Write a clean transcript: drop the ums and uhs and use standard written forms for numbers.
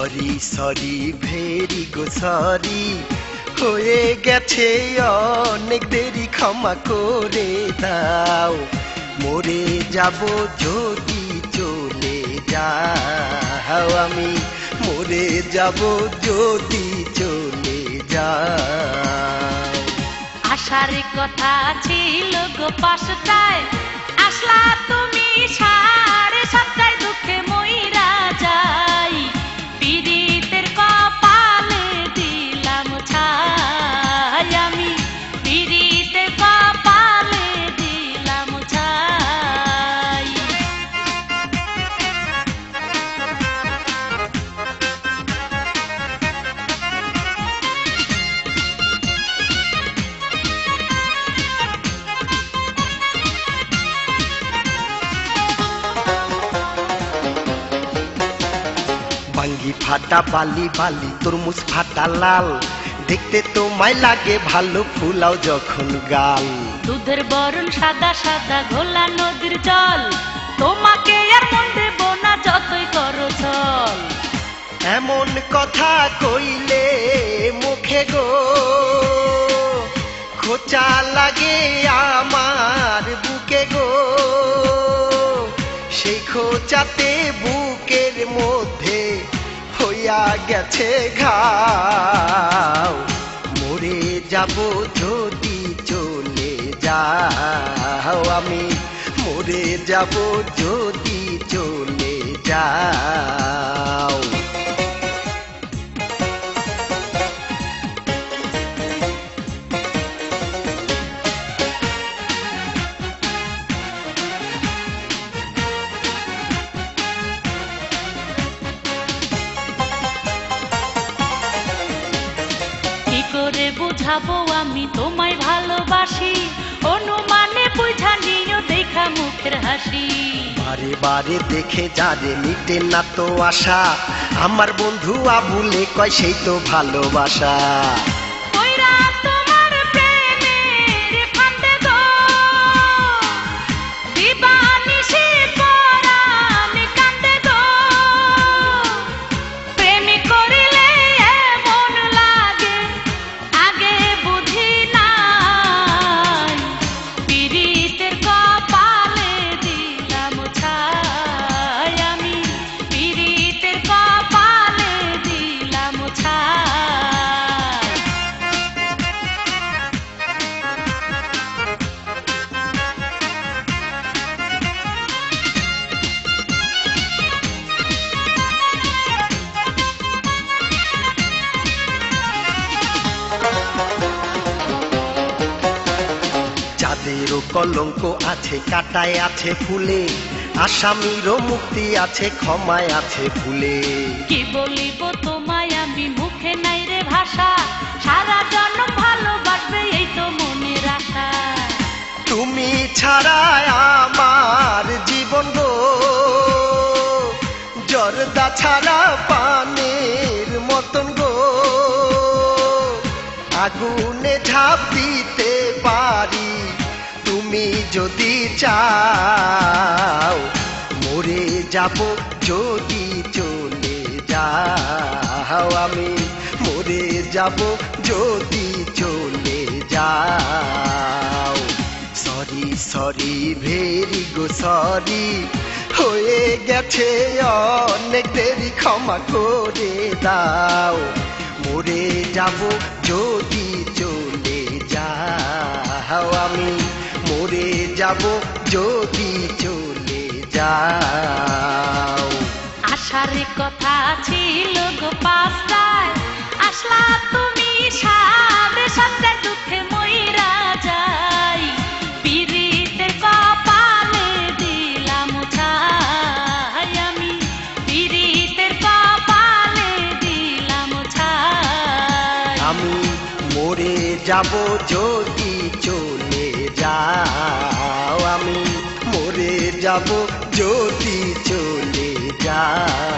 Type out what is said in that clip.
Sorry sorry very গো sorry, হয়ে গেছে অনেক দেরি, ক্ষমা করে দাও। মরে যাব যদি চলে যাও, আমি মরে যাব যদি চলে যাও। আশার কথা ছিল গো পাঁচটায়, আসলা তুমি 7:30টায়, দুঃখে মইরা যাই। পীড়িতের কপালে দিলাম ছাই, আমি পীড়িতের কপালে দিলাম ছাই। বাঙ্গি ফাটা বালি বালি, তরমুজ ফাটা লাল, দেখতে তোমায় লাগে ভালো, ফুলাও যখন গাল। দুধের বরণ সাদা সাদা, ঘোলা নদীর জল, তোমাকে আর মন দেব না যতই করো চল। এমন কথা কইলে মুখে গো, খোঁচা লাগে আমার বুকে গো, সেই খোঁচাতে বুকের মধ্যে হইয়া গেছে ঘাও। মরে যাব যদি চলে যাও, আমি মরে যাব যদি চলে যাও। কি করে বুঝাবো আমি তোমায় ভালোবাসি, অনুমানে বুঝা নিও দেখা মুখের হাসি। বারে বারে দেখে যারে মিটে না তো আশা, আমার বন্ধু আবুলে কয় সেই তো ভালোবাসা। কইরা তোমার প্রেমের ফাঁদে গো, দিবানিশি পরাণ কান্দে গো। প্রেম করিলে এমন লাগে আগে বুঝি নাই, পীড়িতের কপালে দিলাম ছাই, আমি পীড়িতের কপালে দিলাম ছাই। যাদেরও কলঙ্ক আছে কাটায় আছে ফুলে, আসামিরও মুক্তি আছে ক্ষমায় আছে ভুলে। কি বলিব তোমায় আমি, মুখে নাই রে ভাষা, সারা জন্ম ভালোবাসবে এই তো মনের আশা। তুমি ছাড়া আমার জীবন গো, জর্দা ছাড়া পানের মতন গো, আগুনে ঝাঁপ দিতে পারি তুমি যদি চাও। মরে যাব যদি চলে যাও, আমি মরে যাব যদি চলে যাও। সরি সরি ভেরি গো সরি, হয়ে গেছে অনেক দেরি, ক্ষমা করে দাও। মরে যাব যদি চলে যাও, আমি মরে যাব যদি চলে যাও। আশার কথা ছিল গো পাঁচটায়, আসলা তুমি 7:30টায়, দুঃখে মইরা যাই। পীড়িতের কপালে দিলাম ছাই, আমি পীড়িতের কপালে দিলাম ছাই। আমি মরে যাব যদি চলে যাও, আমি মরে যাব যদি চলে যাও।